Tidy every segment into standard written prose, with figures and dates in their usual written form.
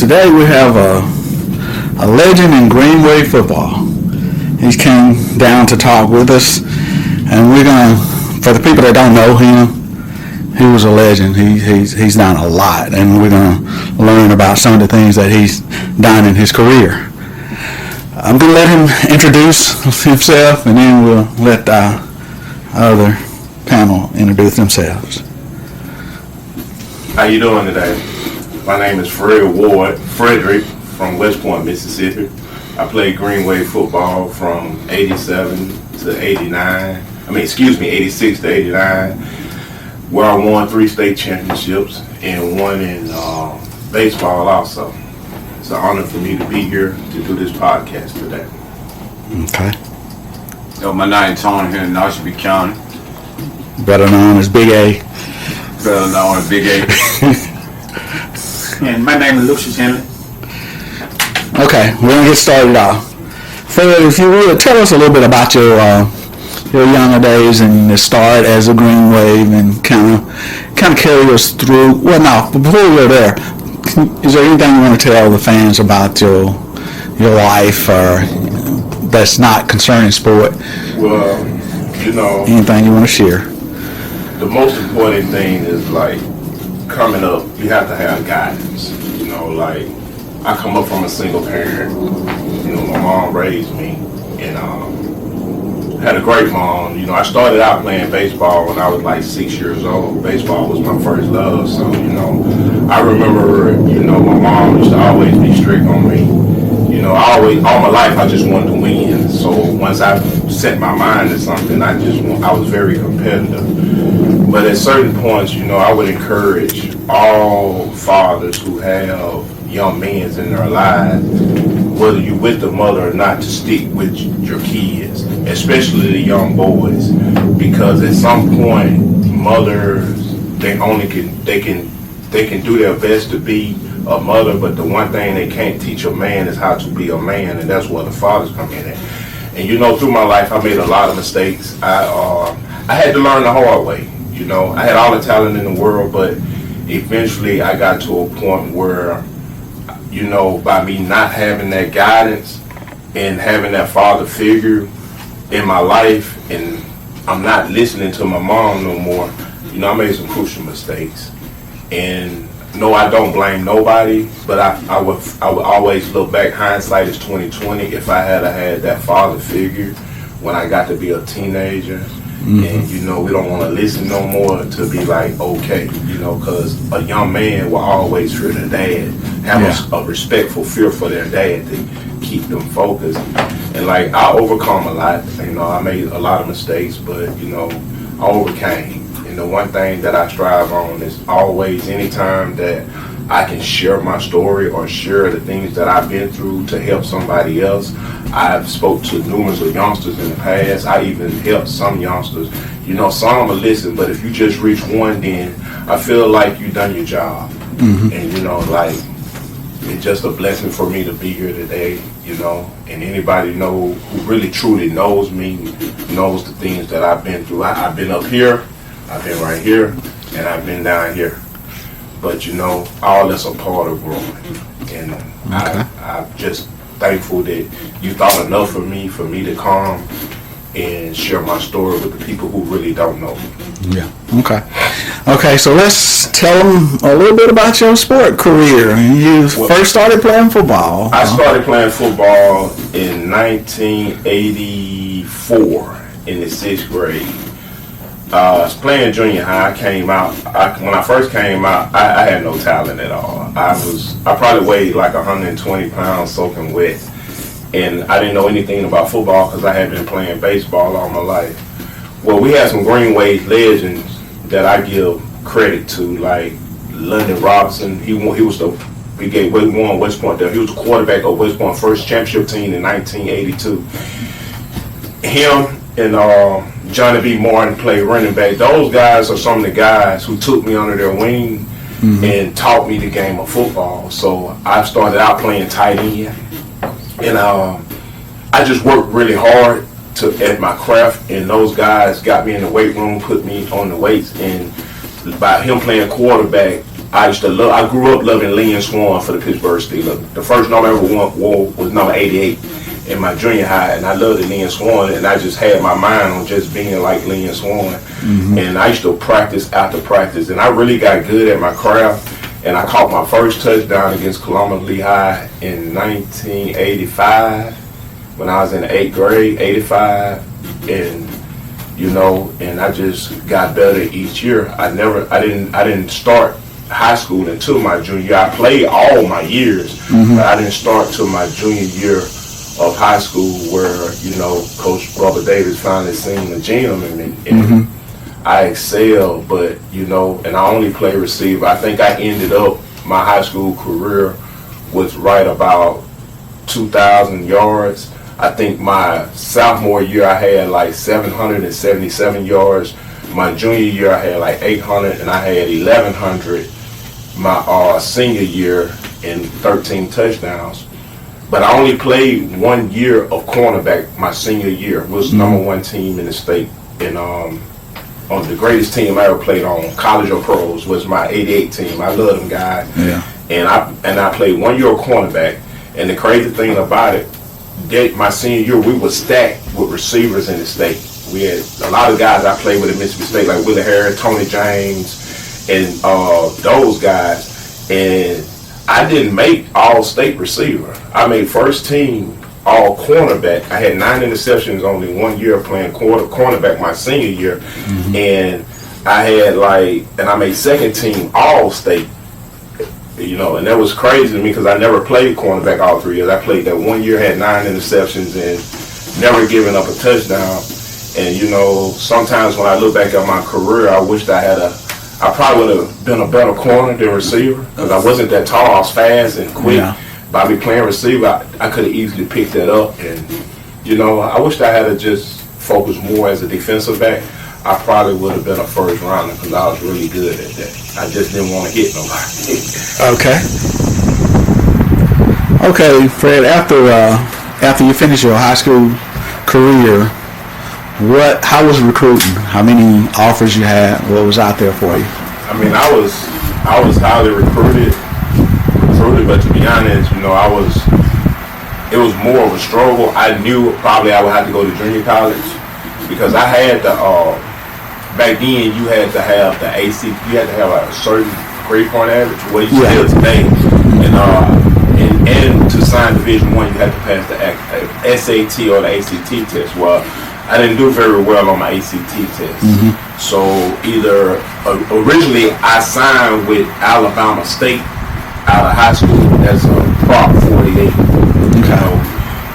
today we have a legend in Green Wave football. He came down to talk with us, and we're gonna, for the people that don't know him, he was a legend. He's done a lot, and we're gonna learn about some of the things that he's done in his career. I'm gonna let him introduce himself, and then we'll let the other panel introduce themselves. How you doing today? My name is Frederick from West Point, Mississippi. I played Green Wave football from 87 to 89. 86 to 89, where I won 3 state championships and one in baseball also. It's an honor for me to be here to do this podcast today. Okay. Yo, my name is Tony here in Noshabe County. Better known as Big A. Better known as Big A. And my name is Lucius Henley. Okay, we're gonna get started off. Fred, if you would tell us a little bit about your younger days and the start as a Green Wave, and kind of carry us through. Well, no, before we go there, is there anything you want to tell the fans about your life, or that's not concerning sport? Well, anything you want to share? The most important thing is, like, coming up, you have to have guidance. Like, I come up from a single parent. My mom raised me, and had a great mom. I started out playing baseball when I was like 6 years old. Baseball was my first love, so I remember, my mom used to always be strict on me. All my life I just wanted to win. So once I set my mind to something, I was very competitive. But at certain points, I would encourage all fathers who have young men in their lives, whether you're with the mother or not, to stick with your kids, especially the young boys, because at some point, mothers, they can do their best to be a mother, but the one thing they can't teach a man is how to be a man, and that's where the fathers come in at. And through my life, I made a lot of mistakes. I had to learn the hard way. I had all the talent in the world, but eventually I got to a point where, by me not having that guidance and having that father figure in my life, and I'm not listening to my mom no more, I made some crucial mistakes. And no, I don't blame nobody, but I would always look back. Hindsight is 20/20. If I had that father figure when I got to be a teenager, and we don't want to listen no more to be like, okay, because a young man will always fear their dad, have a respectful fear for their dad to keep them focused. And like, I overcome a lot. I made a lot of mistakes, but I overcame. And the one thing that I strive on is always, anytime that I can share my story or share the things that I've been through to help somebody else. I've spoke to numerous of youngsters in the past. I even helped some youngsters. Some will listen, but if you just reach one, then I feel like you've done your job. And it's just a blessing for me to be here today. And anybody who really truly knows me knows the things that I've been through. I've been up here, I've been right here, and I've been down here. But all that's a part of growing, and I'm just thankful that you thought enough of me for me to come and share my story with the people who really don't know me. Yeah. Okay. So let's tell them a little bit about your sport career. You first started playing football. I started playing football in 1984 in the 6th grade. I was playing junior high. When I first came out, I had no talent at all. I probably weighed like 120 pounds soaking wet. And I didn't know anything about football because I had been playing baseball all my life. Well, we had some Green Wave legends that I give credit to, like London Robinson. He won West Point. He was the quarterback of West Point first championship team in 1982. Him and Johnny B. Martin played running back. Those guys are some of the guys who took me under their wing and taught me the game of football. So I started out playing tight end, and I just worked really hard at my craft. And those guys got me in the weight room, put me on the weights, and by him playing quarterback, I grew up loving Lynn Swan for the Pittsburgh Steelers. The first number I ever wore was number 88 in my junior high, and I loved the Lynn Swan, and I just had my mind on just being like Lynn Swan. And I used to practice after practice, and I really got good at my craft. And I caught my first touchdown against Columbus Lehigh in 1985 when I was in the 8th grade, 85, and and I just got better each year. I didn't start high school until my junior year. I played all my years, but I didn't start till my junior year of high school, where Coach Bubba Davis finally seen the gem in me, and I excelled. But and I only played receiver. I think I ended up my high school career with right about 2,000 yards. I think my sophomore year I had like 777 yards. My junior year I had like 800, and I had 1,100 my senior year and 13 touchdowns. But I only played 1 year of cornerback my senior year. Was number one team in the state. And on the greatest team I ever played on, college or pros, was my 88 team. I love them guys. Yeah. And I played 1 year of cornerback. And the crazy thing about it, my senior year, we were stacked with receivers in the state. We had a lot of guys I played with at Mississippi State, like Willie Harris, Tony James, and those guys. And I didn't make all-state receiver. I made first team all cornerback. I had 9 interceptions only 1 year playing cornerback my senior year. And I made second team all-state. And that was crazy to me because I never played cornerback all 3 years. I played that 1 year, had 9 interceptions, and never given up a touchdown. And sometimes when I look back at my career, I wished I probably would have been a better corner than receiver, because I wasn't that tall. I was fast and quick. Yeah. By me playing receiver, I could have easily picked that up. And I wished I had to just focus more as a defensive back. I probably would have been a first rounder because I was really good at that. I just didn't want to hit nobody. Okay, Fred. After you finished your high school career, how was recruiting? How many offers you had? What was out there for you? I mean, I was highly recruited, but to be honest, it was more of a struggle. I knew probably I would have to go to junior college because I had back then you had to have the AC, you had to have a certain grade point average, well you still today, and to sign Division I you had to pass the SAT or the ACT test. Well, I didn't do very well on my ACT test. So originally I signed with Alabama State out of high school as a Prop 48.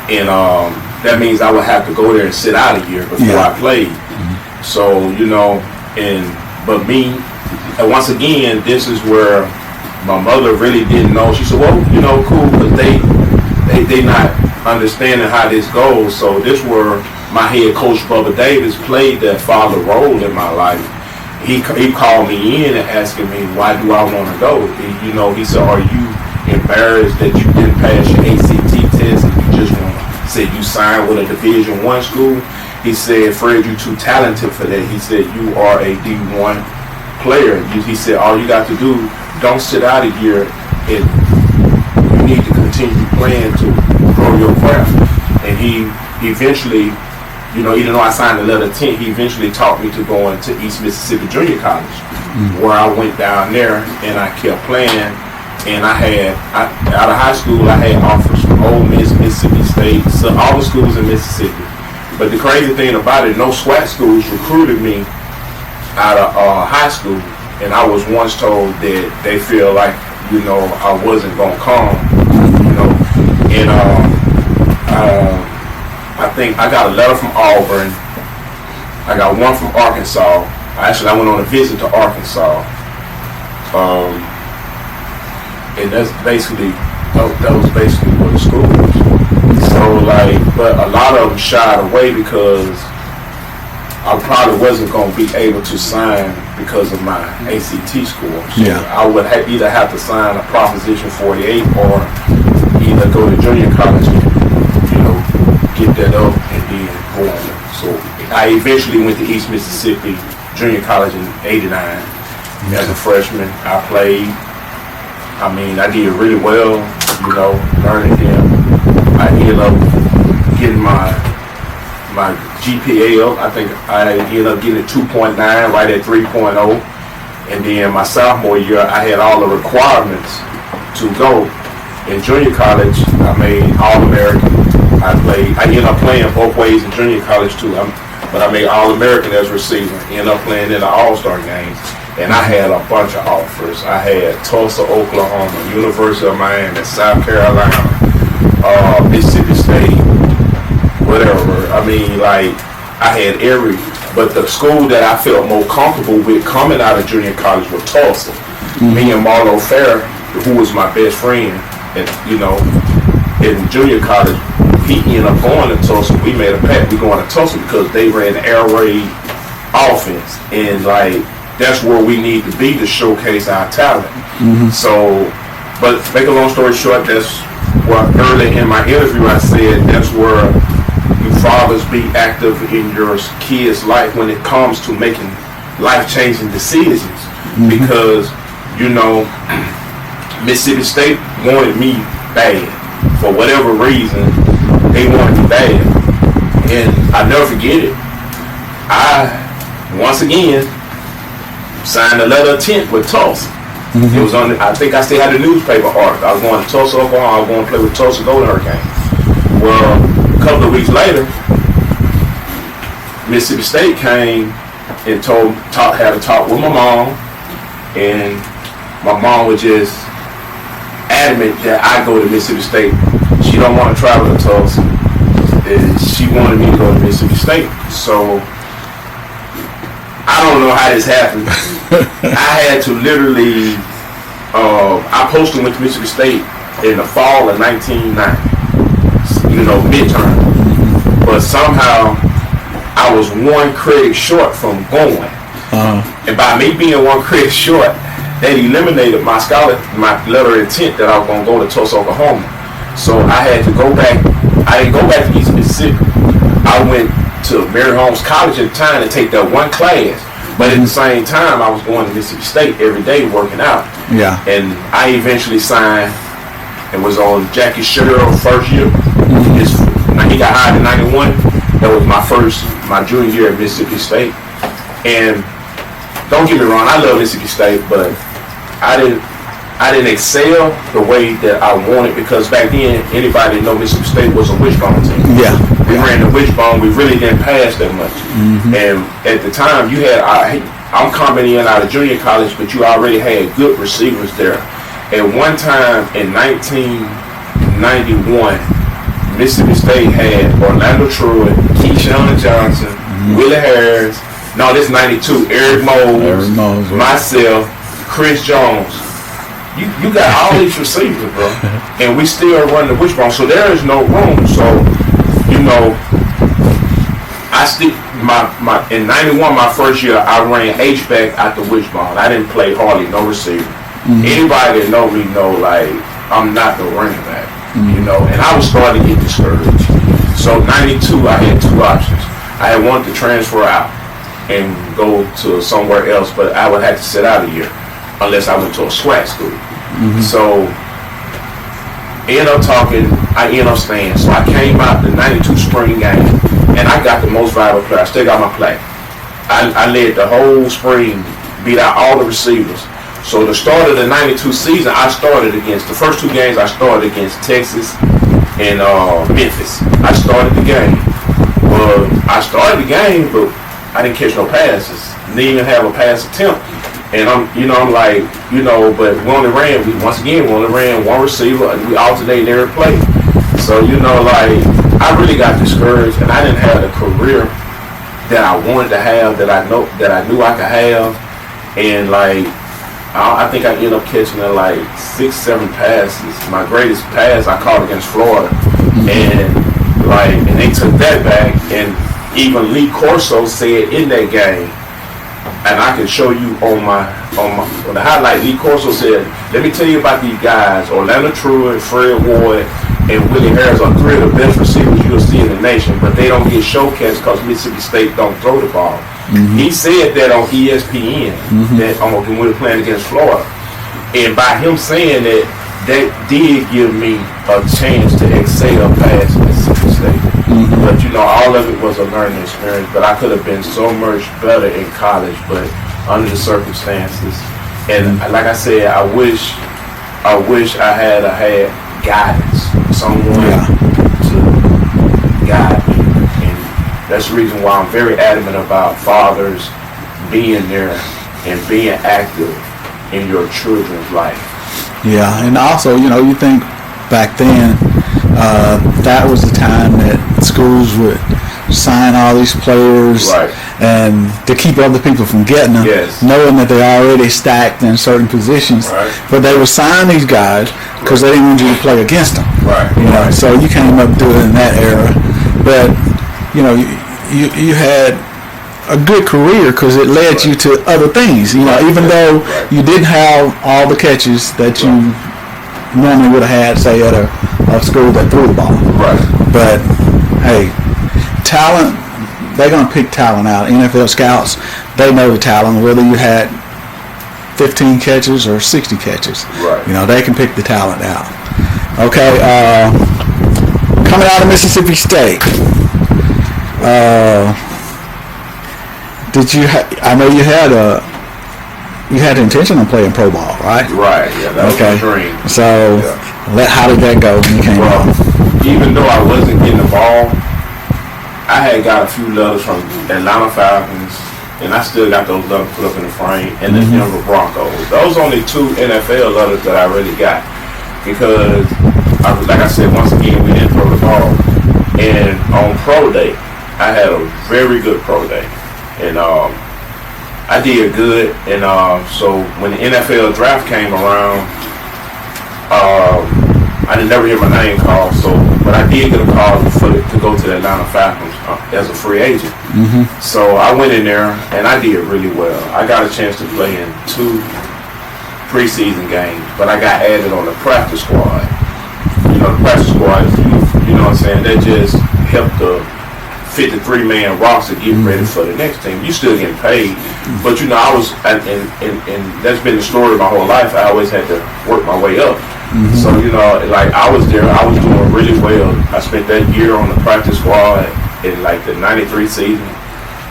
And that means I would have to go there and sit out a year before I played. So, but me, and once again, this is where my mother really didn't know. She said, well, cool, but they not understanding how this goes. So this where my head coach, Bubba Davis, played that father role in my life. He called me in and asking me, why do I want to go? He said, are you embarrassed that you didn't pass your ACT test and you just want to say you signed with a Division I school? He said, Fred, you're too talented for that. He said, you are a D1 player. He said, all you got to do, don't sit out a year, and you need to continue playing to grow your craft. And he eventually, even though I signed the letter 10, he eventually taught me to go into East Mississippi Junior College, where I went down there and I kept playing. And out of high school, I had offers from Ole Miss, Mississippi State, so all the schools in Mississippi. But the crazy thing about it, no SWAT schools recruited me out of high school. And I was once told that they feel like, I wasn't going to come, And I think I got a letter from Auburn. I got one from Arkansas. I went on a visit to Arkansas. And that was basically what the school was. So but a lot of them shied away because I probably wasn't going to be able to sign because of my ACT score. So I would either have to sign a Proposition 48 or either go to junior college and, get that up and then go on. So I eventually went to East Mississippi Junior College in '89 as a freshman. I played I mean, I did really well, you know, learning them. I ended up getting my GPA up. I think I ended up getting 2.9, right at 3.0. And then my sophomore year, I had all the requirements to go. In junior college, I made All-American. I ended up playing both ways in junior college too. But I made All-American as receiver. Ended up playing in the All-Star game. And I had a bunch of offers. I had Tulsa, Oklahoma, University of Miami, South Carolina, Mississippi State, whatever. I mean, like, I had but the school that I felt more comfortable with coming out of junior college was Tulsa. Me and Marlo Fair, who was my best friend, and you know, in junior college, he ended up going to Tulsa. We made a pact. We going to Tulsa because they ran air raid offense, and like that's where we need to be to showcase our talent. So, but make a long story short, that's what early in my interview I said that's where you fathers be active in your kids' life when it comes to making life-changing decisions, because you know. Mississippi State wanted me bad. For whatever reason, they wanted me bad. And I never forget it. I, once again, signed a letter of intent with Tulsa. It was on, I think I still had the newspaper article. I was going to Tulsa, Oklahoma. I was going to play with Tulsa Golden Hurricanes. Well, a couple of weeks later, Mississippi State came and had a talk with my mom. And my mom was just adamant that I go to Mississippi State. She don't want to travel to Tulsa. And she wanted me to go to Mississippi State. So I don't know how this happened. I had to literally, I posted went to Mississippi State in the fall of 1990, you know, midterm. But somehow I was one credit short from going. And by me being one credit short, that eliminated my letter of intent that I was going to go to Tulsa, Oklahoma. So I had to go back. I didn't go back to East Mississippi. I went to Mary Holmes College at the time to take that one class. But at the same time, I was going to Mississippi State every day working out. Yeah. And I eventually signed and was on Jackie Sherrill first year. He got hired in 91. That was my junior year at Mississippi State. And don't get me wrong, I love Mississippi State, but I didn't excel the way that I wanted, because back then anybody that know Mississippi State was a wishbone team. Yeah, we ran the wishbone. We really didn't pass that much. And at the time, you had I'm coming in out of junior college, but you already had good receivers there. At one time in 1991, Mississippi State had Orlando Truitt, Keyshawn Johnson, Willie Harris. No, this 92. Eric Mose, myself, Chris Jones. You got all these receivers, bro, and we still run the wishbone. So there is no room. So you know, I still in 91, my first year, I ran H-back out the wishbone. I didn't play hardly no receiver. Anybody that know me know, like, I'm not the running back, you know. And I was starting to get discouraged. So 92, I had two options. I had wanted to transfer out and go to somewhere else, but I would have to sit out a year unless I went to a SWAT school. So I ended up staying. So I came out the 92 spring game, and I got the most valuable player. I still got my play. I led the whole spring, beat out all the receivers. So the start of the 92 season, I started against, the first two games I started against Texas and Memphis. I started the game. Well, I started the game, but I didn't catch no passes. Didn't even have a pass attempt. And I'm like, but we only ran one receiver, and we alternated every play. So, I really got discouraged, and I didn't have the career that I wanted to have, that I knew I could have. And I think I ended up catching 6-7 passes. My greatest pass I caught against Florida. And they took that back, and even Lee Corso said in that game, and I can show you on the highlight, Lee Corso said, let me tell you about these guys, Orlando Truitt, Fred Ward, and Willie Harris are three of the best receivers you'll see in the nation, but they don't get showcased because Mississippi State don't throw the ball. He said that on ESPN, that when we were playing against Florida. And by him saying that, that did give me a chance to excel past Mississippi State. But you know, all of it was a learning experience. But I could have been so much better in college, but under the circumstances. And like I said, I wish I had guidance, someone to guide me. And that's the reason why I'm very adamant about fathers being there and being active in your children's life. Yeah, and also, you know, you think back then, that was the time that schools would sign all these players, Right. and to keep other people from getting them, Yes. knowing that they're already stacked in certain positions. Right. But they would sign these guys because they didn't want you to play against them. Right. You know, so you came up through it in that era. But, you know, you had a good career because it led you to other things. You know, even though you didn't have all the catches that you normally would have had, say, at a school that threw the ball. Right. But hey, talent, they're gonna pick talent out. NFL scouts, they know the talent, whether you had 15 catches or 60 catches. Right. You know, they can pick the talent out. Okay, coming out of Mississippi State. Did you? I know you had the intention of playing pro ball, right? Right. Yeah, that was Okay. my dream. So, Yeah. how did that go when you came Well, out? even though I wasn't getting the ball, I had got a few letters from Atlanta Falcons, and I still got those letters put up in the frame, and the Denver Broncos. Those only 2 NFL letters that I really got, because, like I said, once again, we didn't throw the ball. And on pro day, I had a very good pro day, and I did good. And so when the NFL draft came around, I didn't never hear my name called. So, but I did get a call to go to the Atlanta Falcons as a free agent. So I went in there and I did really well. I got a chance to play in 2 preseason games, but I got added on the practice squad. You know, the practice squad is you know what I'm saying? That just helped the 53-man roster get ready for the next team. You still getting paid, but you know, I was, and that's been the story my whole life. I always had to work my way up. So you know, like I was there, I was doing really well. I spent that year on the practice squad in like the '93 season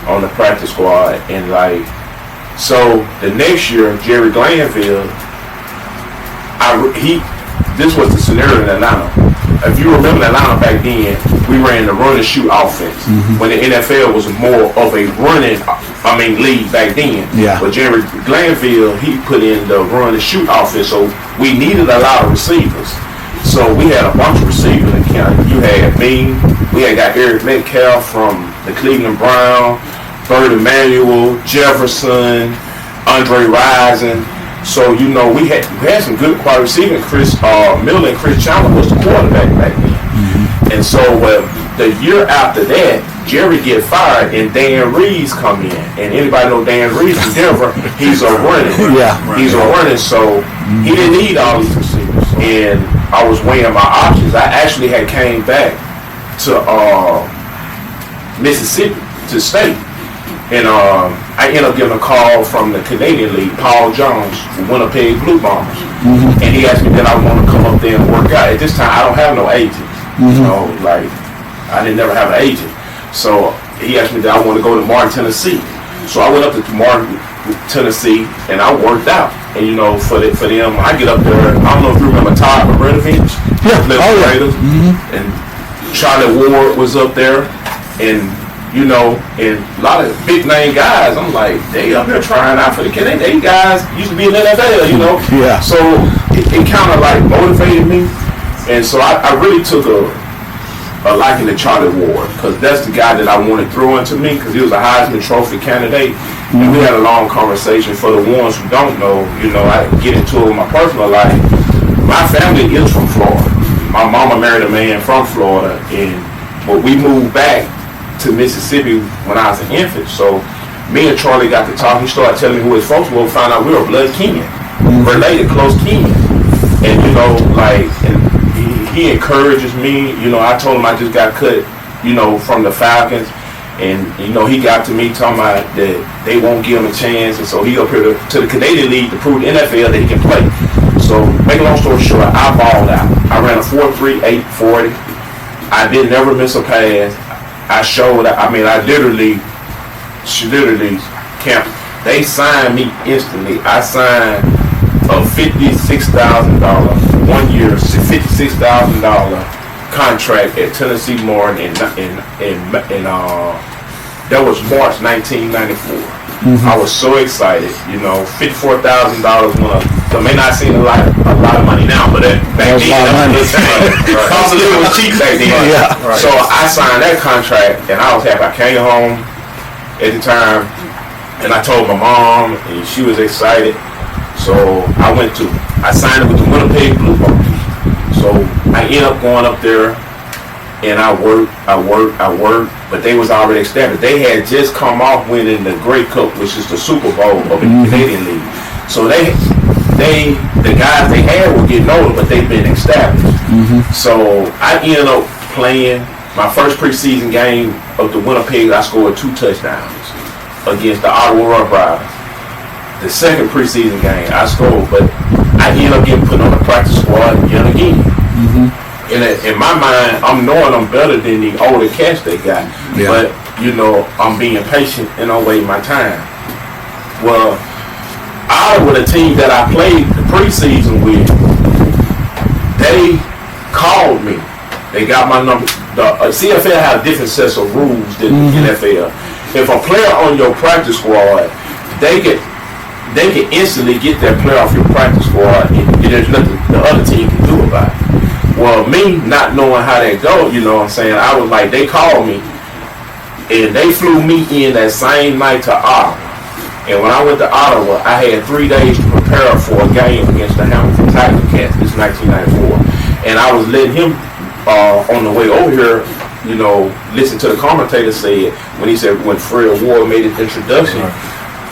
on the practice squad, and like so the next year, Jerry Glanville, this was the scenario in Atlanta. If you remember Atlanta back then, we ran the run and shoot offense. When the NFL was more of a league back then. Yeah. But Jerry Glanville, he put in the run and shoot offense, so we needed a lot of receivers. So we had a bunch of receivers in county. You had me, we had got Eric Metcalf from the Cleveland Browns, Bert Emanuel, Jefferson, Andre Rison. So, you know, we had some good quality receiving. Chris Miller and Chris Chandler was the quarterback back then. And so the year after that, Jerry get fired and Dan Reeves come in. And anybody know Dan Reeves from Denver, he's a running. Yeah. He's a running, so he didn't need all these receivers. And I was weighing my options. I actually had came back to Mississippi to state. And I ended up getting a call from the Canadian League, Paul Jones, from Winnipeg Blue Bombers. And he asked me that I want to come up there and work out. At this time, I don't have no agent. You know, like, I didn't never have an agent. So he asked me that I want to go to Martin, Tennessee. So I went up to Martin, Tennessee, and I worked out. And, you know, for them, I get up there. I don't know if you remember Todd Marinovich. Yeah. Raiders. And Charlie Ward was up there. And you know, and a lot of big name guys, I'm like, they up here trying out for the Canadian. They guys used to be in the NFL, you know? Yeah. So it kind of like motivated me. And so I really took a liking to Charlie Ward, because that's the guy that I wanted thrown to me, because he was a Heisman Trophy candidate. And we had a long conversation. For the ones who don't know, you know, I get into it with my personal life. My family is from Florida. My mama married a man from Florida, but we moved back to Mississippi when I was an infant. So me and Charlie got to talk. He started telling me who his folks were. Found out we were blood kin, related, close kin. And you know, like, and he encourages me. You know, I told him I just got cut, you know, from the Falcons, and you know, he got to me talking about that they won't give him a chance, and so he up here to the Canadian League to prove the NFL that he can play. So, make a long story short, I balled out. I ran a 4.38 40. I didn't never miss a pass. I showed. She literally camped. They signed me instantly. I signed a $56,000 1 year, $56,000 contract at Tennessee Martin that was March 1994. I was so excited, $54,000 so may not seem a lot of money now, but back then that was it was cheap back then. Yeah. Right. So I signed that contract and I was happy. I came home at the time and I told my mom and she was excited. So I signed it with the Winnipeg Blue Bombers. So I ended up going up there and I worked, but they was already established. They had just come off winning the Grey Cup, which is the Super Bowl of the Canadian League. So the guys they had were getting older, but they've been established. So I ended up playing my first preseason game of the Winnipeg. I scored 2 touchdowns against the Ottawa Rough Riders. The second preseason game I scored, but I ended up getting put on the practice squad again. In my mind, I'm knowing I'm better than the older cats they got. Yeah. But, I'm being patient and I'm waiting my time. Well, Ottawa, the team that I played the preseason with, they called me. They got my number. The CFL had a different set of rules than the NFL. If a player on your practice squad, they can instantly get that player off your practice squad and there's nothing the other team can do about it. Well, me not knowing how that go, I was like, they called me and they flew me in that same night to Ottawa. And when I went to Ottawa, I had 3 days to prepare for a game against the Hamilton Tiger Cats. This is 1994. And I was letting him, on the way over here, listen to the commentator say it when he said when Fred Ward made his introduction.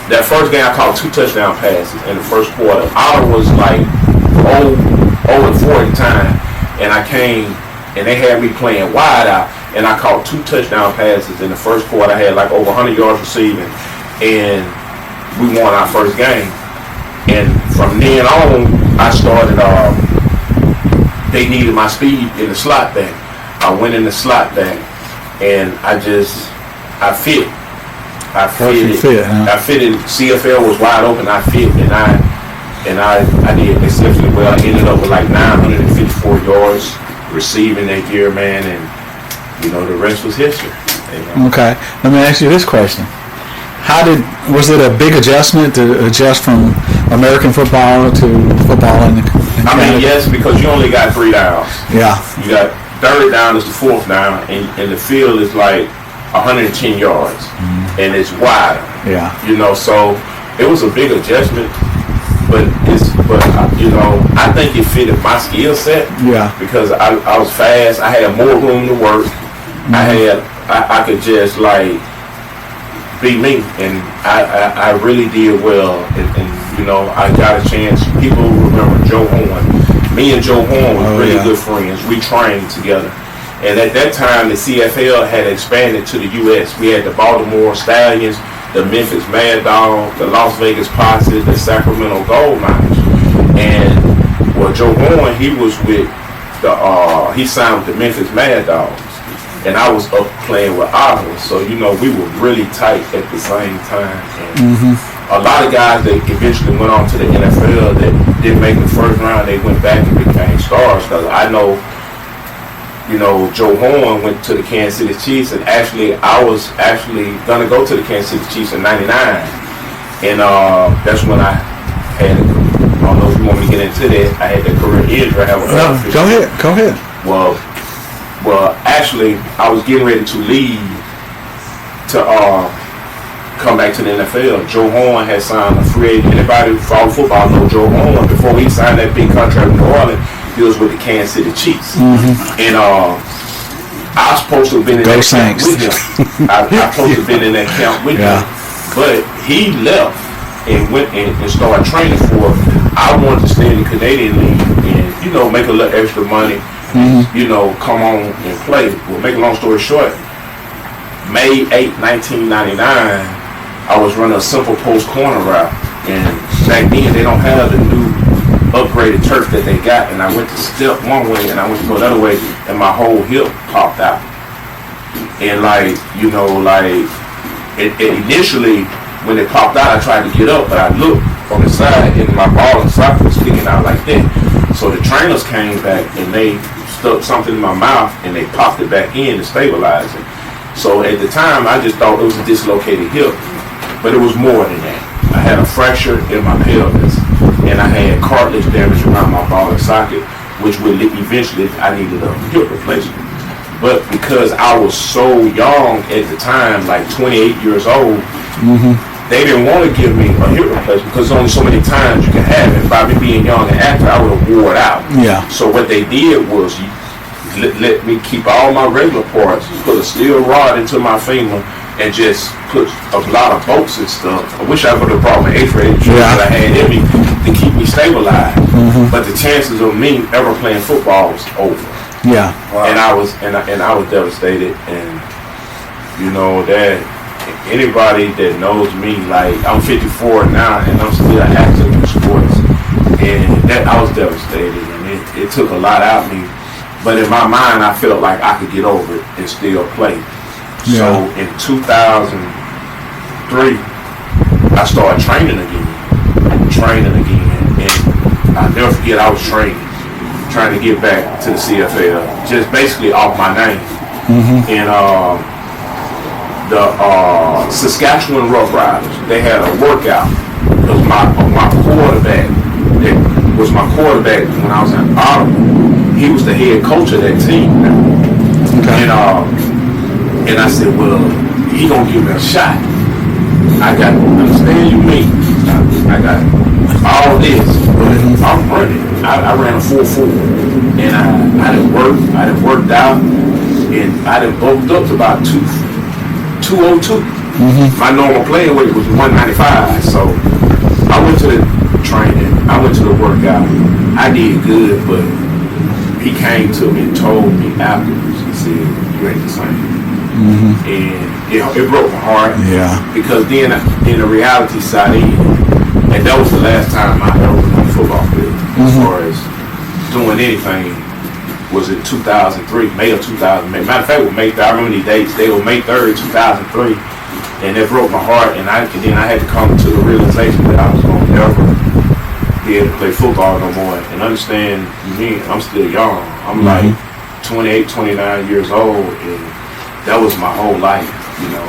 That first game I caught 2 touchdown passes in the first quarter. Ottawa was like 0-4 at the time. And I came and they had me playing wide out and I caught 2 touchdown passes in the first quarter. I had like over 100 yards receiving and we won our first game. And from then on, I started, they needed my speed in the slot back. I went in the slot back and I fit. I fitted. CFL was wide open. I fit and I did exceptionally well. I ended up with like 954 yards receiving that year, man, and the rest was history. Okay, let me ask you this question: was it a big adjustment to adjust from American football to football in Canada? Yes, because you only got 3 downs. Yeah. You got third down is the 4th down, and the field is like 110 yards, and it's wider. Yeah. So it was a big adjustment. But I think it fitted my skill set. Yeah. Because I was fast. I had more room to work. I could just like be me, and I really did well. And I got a chance. People remember Joe Horn. Me and Joe Horn were really good friends. We trained together. And at that time, the CFL had expanded to the U.S. We had the Baltimore Stallions, the Memphis Mad Dog, the Las Vegas Posse, the Sacramento Gold Miners. And Joe Horn, he was with he signed with the Memphis Mad Dogs. And I was up playing with Ottawa. So, we were really tight at the same time. And a lot of guys that eventually went on to the NFL that didn't make the first round, they went back and became stars. Because I know, Joe Horn went to the Kansas City Chiefs, and I was going to go to the Kansas City Chiefs in '99. And that's when I had, I don't know if you want me to get into that, I had the career injury. Go ahead. Well, actually, I was getting ready to leave to come back to the NFL. Joe Horn had signed a free agent. Anybody who follow football know Joe Horn. Before he signed that big contract with New Orleans, he was with the Kansas City Chiefs. And I was supposed to have been in that camp with him. I supposed to have been in that camp with him. But he left and went and started training for it. I wanted to stay in the Canadian League and, make a little extra money, come on and play. Well, make a long story short, May 8, 1999, I was running a simple post corner route. And back then, they don't have the new upgraded turf that they got, and I went to step one way and I went to go another way, and my whole hip popped out. And like, you know, like it initially when it popped out, I tried to get up, but I looked on the side and my ball and socket was sticking out like that. So the trainers came back and they stuck something in my mouth and they popped it back in to stabilize it. So at the time, I just thought it was a dislocated hip, but it was more than that. I had a fracture in my pelvis, and I had cartilage damage around my ball and socket, which would eventually I needed a hip replacement. But because I was so young at the time, like 28 years old, they didn't want to give me a hip replacement because there's only so many times you can have it. By me being young and active, I would have wore it out. Yeah. So what they did was let me keep all my regular parts, put a steel rod into my femur, and just put a lot of bolts and stuff. I wish I would have brought my X-ray that I had in me to keep me stabilized. But the chances of me ever playing football was over. Yeah. Wow. And I was devastated. And you know that anybody that knows me, like I'm 54 now, and I'm still active in sports, and that I was devastated, and it took a lot out of me. But in my mind, I felt like I could get over it and still play. Yeah. So in 2003, I started training again, and I'll never forget I was trying to get back to the CFL, just basically off my name. And the Saskatchewan Rough Riders, they had a workout. It was my quarterback. That was my quarterback when I was in Ottawa. He was the head coach of that team. Okay. And I said, well, he gonna give me a shot. I got, understand you me. I got all this, but I'm running. I ran a 4.4, and I done worked out, and I done bulked up to about 202. My normal playing weight was 195, so I went to the training, I went to the workout. I did good, but he came to me and told me afterwards, he said, you ain't the same. And it broke my heart. Yeah. Because then the reality side in, and that was the last time I ever was on the football field as far as doing anything was in 2003, May of 2000. Matter of fact, it was May 3rd. I remember these dates. They were May 3rd, 2003. And that broke my heart, and then I had to come to the realization that I was going to never be able to play football no more. And understand me, I'm still young. I'm like 28, 29 years old, and that was my whole life, you know.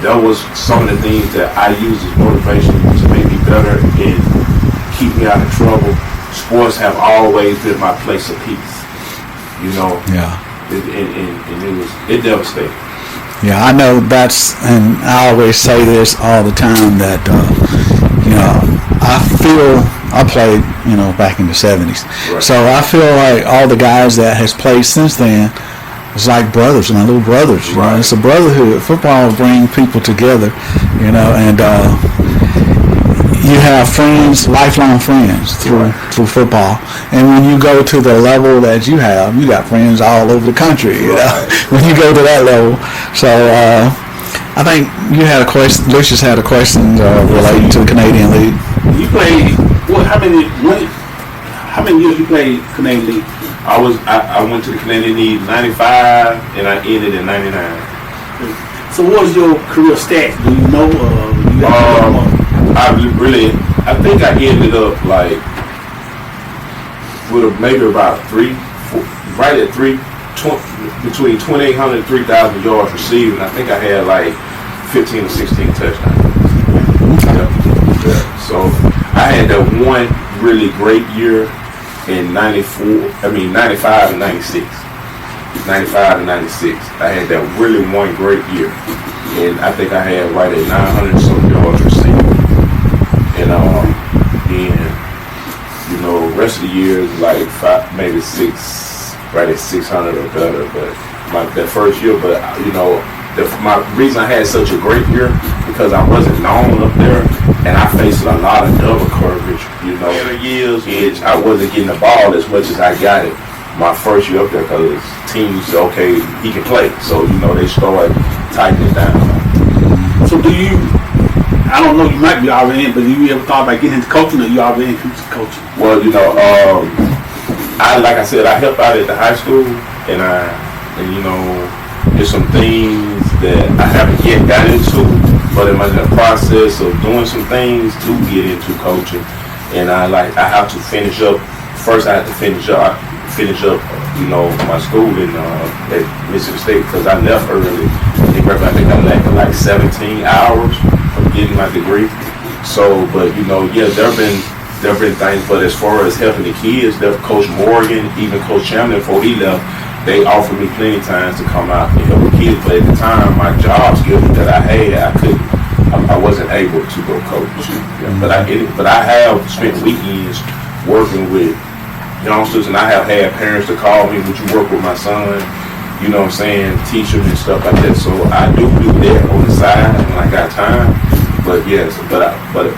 That was some of the things that I used as motivation to make me better and keep me out of trouble. Sports have always been my place of peace, you know. Yeah. And it devastated. Yeah, I know and I always say this all the time that, you know, I played, you know, back in the 70s. Right. So I feel like all the guys that has played since then, it's like brothers, my little brothers. You know? It's a brotherhood. Football brings people together, you know, and you have friends, lifelong friends through football. And when you go to the level that you have, you got friends all over the country, you know, when you go to that level. So I think you had a question, Lucius had a question relating to the Canadian League. You played, how many years you played Canadian League? I went to the Canadian League in 95 and I ended in 99. So what was your career stats? Do you know? I think I ended up like with maybe about between 2,800 and 3,000 yards receiving. I think I had like 15 or 16 touchdowns. So I had that one really great year in 95 and 96. 95 and 96. I had that really one great year. And I think I had right at 900 some yards receiving. And then, you know, rest of the year is like maybe right at 600 or better. But that first year, but you know, my reason I had such a great year because I wasn't known up there, and I faced a lot of double coverage. You know, later years, I wasn't getting the ball as much as I got it my first year up there because teams said, okay, he can play. So you know, they started tightening it down. So I don't know, you might be already in, but you ever thought about getting into coaching, or you already in coaching? Well, like I said, I help out at the high school, and there's some things that I haven't yet got into, but I'm in the process of doing some things to get into coaching, and I have to finish up. First, I have to finish up, my school at Mississippi State because I left early. I think I'm like 17 hours of getting my degree. So, but there've been things, but as far as helping the kids, Coach Morgan, even Coach Chamberlain, before he left, they offered me plenty of times to come out and help the kids. But at the time, my job skills that I had, I wasn't able to go coach. Yeah. But I have spent weekends working with youngsters, and I have had parents to call me, would you work with my son? You know what I'm saying? Teach them and stuff like that. So I do that on the side when I got time. But yes, but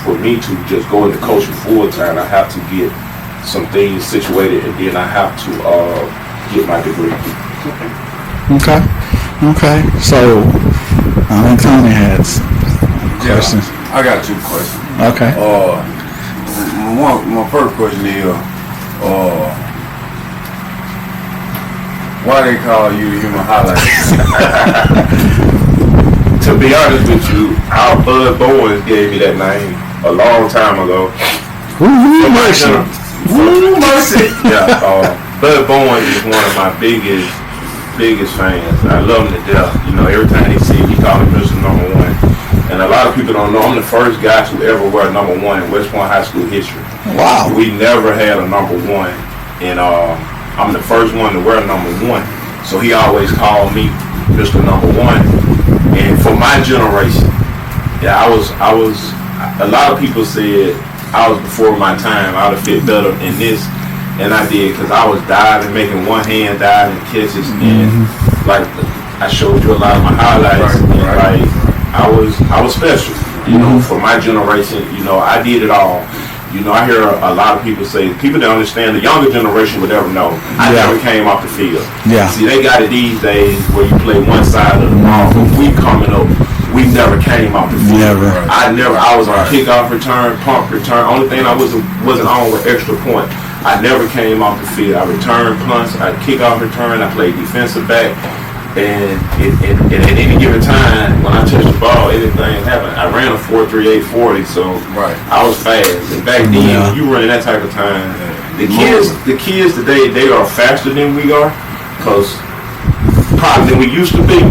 for me to just go into coaching full time, I have to get some things situated, and then I have to get my degree. Okay. So I think Tony has questions. I got 2 questions. Okay. My first question is, why they call you the human highlight? To be honest with you, our Bud Bowens gave me that name a long time ago. Ooh, mercy. Yeah, Bud Bowens is one of my biggest fans. I love him to death. Every time he see me, he call me Mr. Number 1. And a lot of people don't know I'm the first guy to ever wear number 1 in West Point High School history. Wow. We never had a number 1, and I'm the first one to wear number 1. So he always called me Mr. Number 1. And for my generation, yeah, I was. A lot of people said I was before my time. I would have fit better in this, and I did because I was diving, making one hand diving catches, and like I showed you a lot of my highlights. Right. Like I was special. For my generation, I did it all. I hear a lot of people say, people that understand, the younger generation would never know. I never came off the field. Yeah. See, they got it these days where you play one side of the ball. But we coming up, we never came off the field. Never. I was on kickoff return, punt return. Only thing I wasn't on with extra point. I never came off the field. I returned punts, I kickoff return, I played defensive back. And at any given time, when I touched the ball, anything happened. I ran a 4.38 40, so I was fast. And back then, when you running that type of time, the kids today, they are faster than we are, probably than we used to be.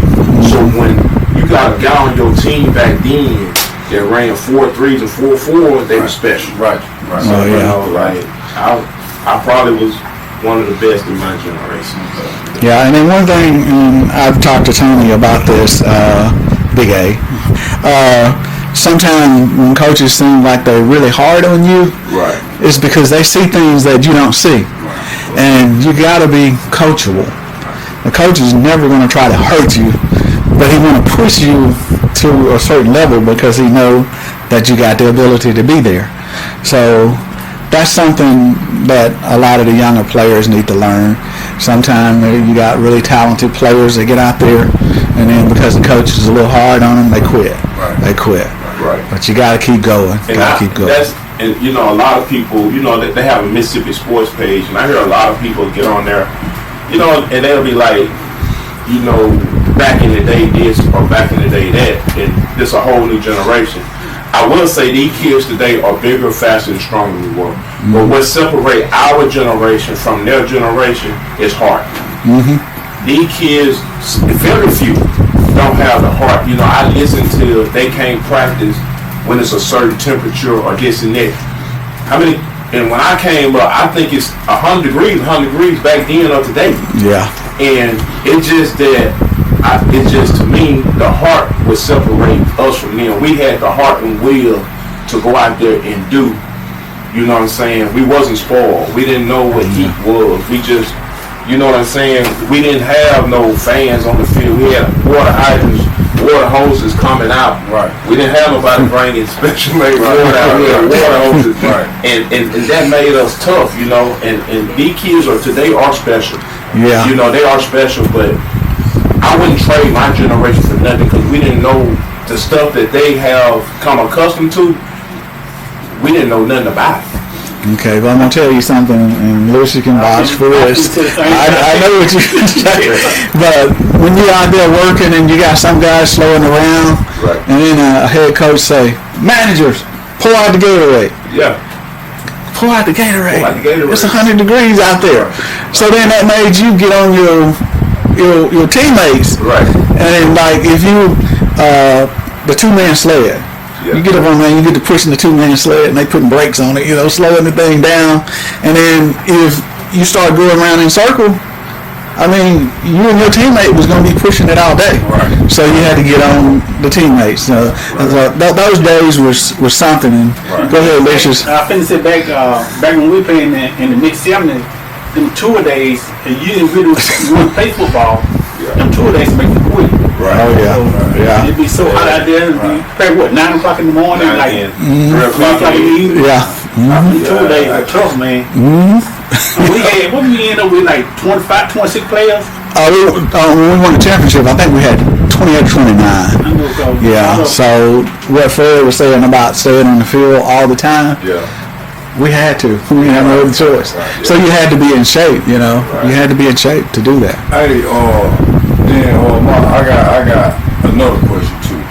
So when you got a guy on your team back then that ran 4.3s and 4.4s, they were special. Right. So I probably was one of the best in my generation. Yeah, and then one thing, and I've talked to Tony about this, Big A. Sometimes when coaches seem like they're really hard on you, it's because they see things that you don't see. And you got to be coachable. The coach is never going to try to hurt you, but he want to push you to a certain level because he know that you got the ability to be there. So that's something that a lot of the younger players need to learn. Sometimes you got really talented players that get out there, and then because the coach is a little hard on them, they quit. They quit. Right. But you got to keep going. And a lot of people, they have a Mississippi sports page, and I hear a lot of people get on there, and they'll be like, back in the day this or back in the day that, and this a whole new generation. I will say these kids today are bigger, faster, and stronger than we were. But what separates our generation from their generation is heart. These kids, very few, don't have the heart. I listen to they can't practice when it's a certain temperature or this and that. And when I came up, I think it's 100 degrees back then or today. Yeah. And it's just that, to me, the heart would separate us from them. We had the heart and will to go out there and do. You know what I'm saying? We wasn't spoiled. We didn't know what heat was. We just, you know what I'm saying? We didn't have no fans on the field. We had water hydrants, water hoses coming out. Right. We didn't have nobody bringing special made water out. We had water hoses. And that made us tough, And these kids today are special. Yeah. They are special, but I wouldn't trade my generation for nothing because we didn't know the stuff that they have come accustomed to. We didn't know nothing about it. Okay, but I'm gonna tell you something, and Lucy can vouch for this. I know what you're saying, but when you're out there working and you got some guys slowing around, Right. and then a head coach say, "Managers, pull out the Gatorade." Yeah. Pull out the Gatorade. Pull out the Gatorade. It's 100 degrees out there. So then that made you get on your teammates, Right. and then like if you the 2-man sled. Yeah. You get up on there, you get to pushing the 2-man sled, and they putting brakes on it, slowing the thing down. And then if you start going around in circle, I mean, you and your teammate was going to be pushing it all day. Right. So you had to get on the teammates. Those days was something. And Right. go ahead, Lucius. I finished it back when we played in the mid '70s. Them tour days, and you didn't really play football. Yeah. Them tour days make you quit. Right. Oh yeah, yeah, It'd be so hot out there. And we play 9 o'clock in the morning, 9, like 10, 3 3 o'clock o'clock in the evening. yeah. Them tour days were tough, man. We had what we ended up with like 25, 26 players. When we won the championship, I think we had 20 or 29. I know, so, Yeah. So what Fred was saying about staying on the field all the time, Yeah. we had to. We had no other choice. Right, yeah. So you had to be in shape. Right. You had to be in shape to do that. Hey, Mark, I got another question too.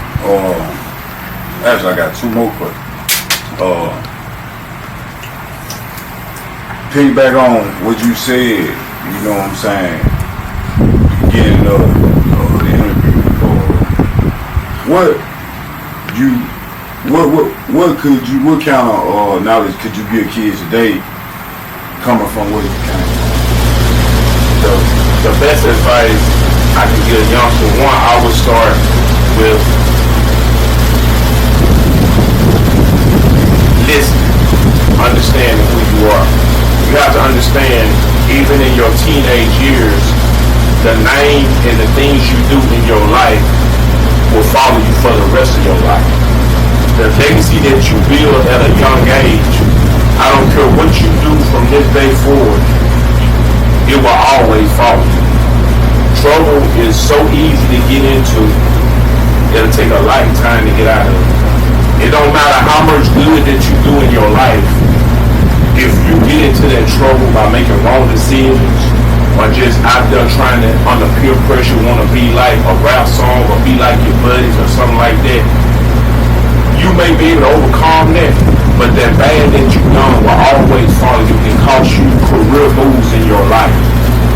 Actually, I got 2 more questions. Piggyback on what you said, you know what I'm saying? Beginning of the interview. What kind of knowledge could you give kids today, coming from where you came? The best advice I can give a youngster, one, I would start with listening, understanding who you are. You have to understand, even in your teenage years, the name and the things you do in your life will follow you for the rest of your life. The legacy that you build at a young age, I don't care what you do from this day forward, it will always follow you. Trouble is so easy to get into, it'll take a lifetime to get out of it. It don't matter how much good that you do in your life, if you get into that trouble by making wrong decisions, or just out there trying to, under peer pressure, want to be like a rap song or be like your buddies or something like that, you may be able to overcome that, but that bad that you've done will always follow you and cost you career moves in your life.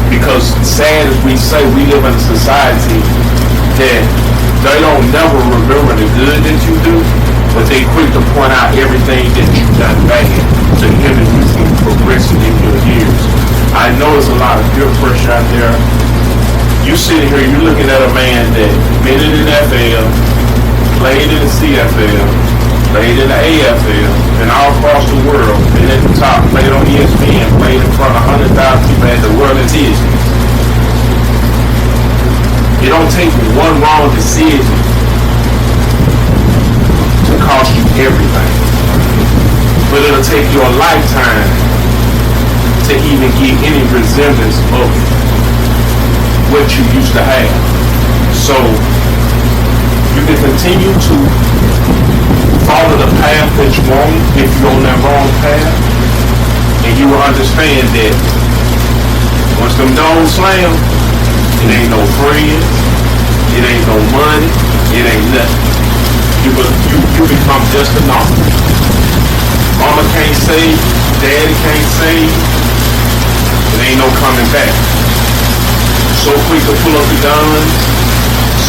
Because sad as we say, we live in a society that they don't never remember the good that you do, but they quick to point out everything that you've done bad to hinder you from progressing in your years. I know there's a lot of peer pressure out there. You sitting here, you're looking at a man that made it in FL, played in the CFL, played in the AFL, and all across the world, been at the top, played on ESPN, played in front of 100,000 people, had the world at his. It don't take one wrong decision to cost you everything. But it'll take you a lifetime to even get any resemblance of what you used to have. So you can continue to follow the path that you want if you're on that wrong path, and you will understand that once them doors slam, it ain't no friends, it ain't no money, it ain't nothing. You become just a number. Mama can't save, daddy can't save, it ain't no coming back. So quick to pull up the gun,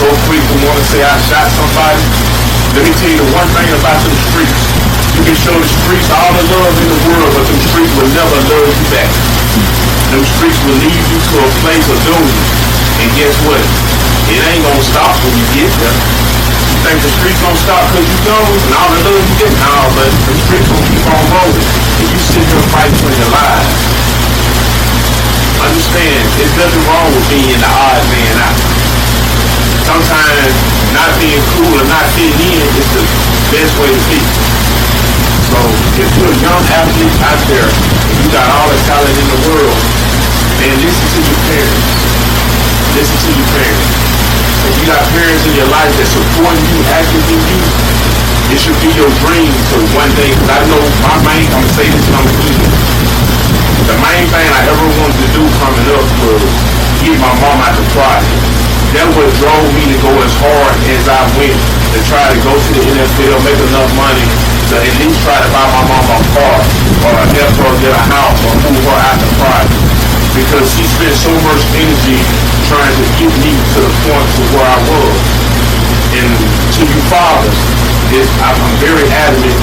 so quick to want to say I shot somebody. Let me tell you the one thing about them streets. You can show the streets all the love in the world, but them streets will never love you back. Them streets will lead you to a place of doom. And guess what? It ain't gonna stop when you get there. You think the streets gonna stop because you go and all the love you get? No, but the streets gonna keep on rolling. And you sit here fighting for your lives. Understand, there's nothing wrong with being the odd man out. Sometimes not being cool or not fitting in is the best way to be. So if you're a young athlete out there and you got all the talent in the world, man, listen to your parents. Listen to your parents. If you got parents in your life that support you, active in you, it should be your dream to one day, because I know my main, I'm gonna say this and I'm gonna do this. The main thing I ever wanted to do coming up was get my mom out the project. That what drove me to go as hard as I went to try to go to the NFL, make enough money to at least try to buy my mom a car or help her get a house or move her out the project. Because she spent so much energy trying to get me to the point to where I was. And to you fathers, I'm very adamant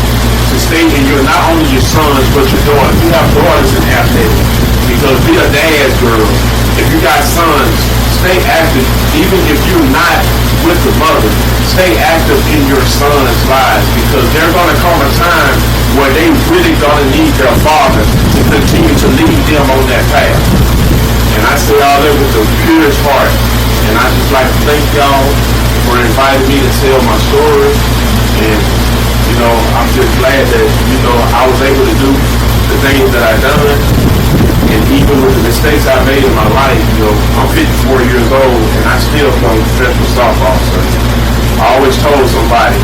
to stay in your, not only your sons, but your daughters. You have daughters in athletics. Because be a dad's girl. If you got sons, stay active. Even if you're not with the mother, stay active in your sons' lives. Because there's going to come a time where they really going to need their father to continue to lead them on that path. And I say all that with the purest heart. And I just like to thank y'all for inviting me to tell my story. And, you know, I'm just glad that, you know, I was able to do the things that I done. And even with the mistakes I made in my life, you know, I'm 54 years old and I still play professional softball. So I always told somebody,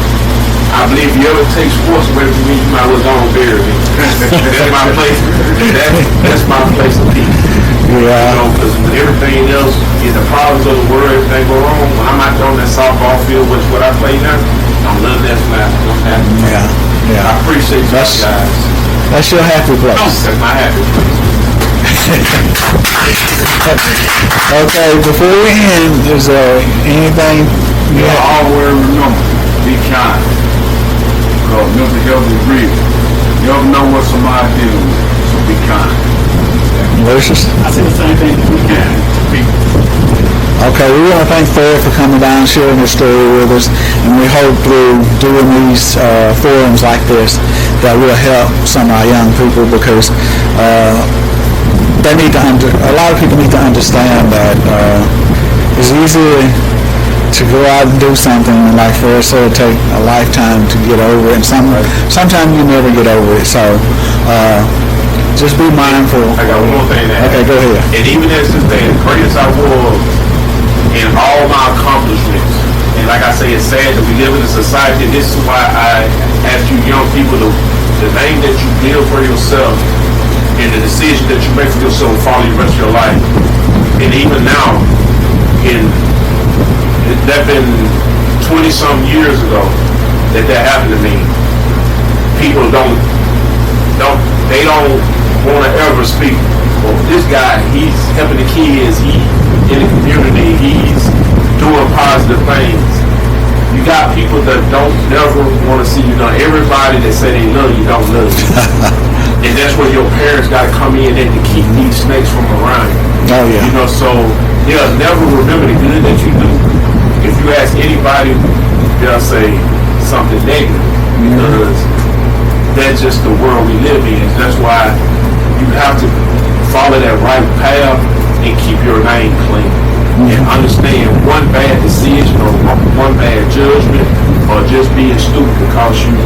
I believe if you ever take sports away from me, you might as well go and bury me. That's my place. That's my place of peace. You know, because when everything else, the problems of the world, everything go wrong, when I'm out there on that softball field, which is what I play now, I'm loving that smile. I'm happy. Yeah. I appreciate you guys. That's your happy place. That's my happy place. Okay, before we end, is there anything you have? Always remember, be kind. Because mental health is real. You don't know what somebody dealing with, so be kind. Lucius? I say the same thing. We can. Okay, we want to thank Fred for coming down and sharing his story with us, and we hope through doing these forums like this that will help some of our young people, because they need to a lot of people need to understand that it's easy to go out and do something, and like Fred said, it'll take a lifetime to get over it, and sometimes you never get over it. So just be mindful. I got one more thing to add. Okay, go ahead. And even as this day, as great as I was in all my accomplishments, and like I say, it's sad that we live in a society, this is why I ask you young people to, the name that you build for yourself and the decision that you make for yourself will follow you the rest of your life. And even now, that been 20-some years ago that happened to me. People don't want to ever speak. Well, this guy, he's helping the kids, he's in the community, he's doing positive things. You got people that don't never want to see you done. Everybody that say they love you don't love you. And that's where your parents got to come in and to keep these snakes from around you. Oh, yeah. You know, so they'll never remember the good that you do. If you ask anybody, they'll say something negative, because that's just the world we live in. That's why you have to follow that right path and keep your name clean. And understand one bad decision or one bad judgment or just being stupid will cost you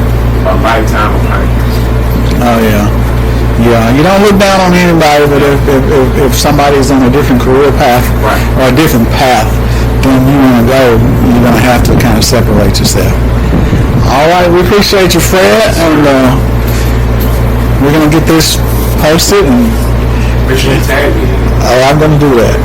a lifetime of pain. Oh yeah. Yeah, you don't look down on anybody, but if somebody's on a different career path or a different path than you want to go, you're going to have to kind of separate yourself. All right, we appreciate you, Fred, and we're going to get this posted. And Make sure you tag me. I'm going to do that.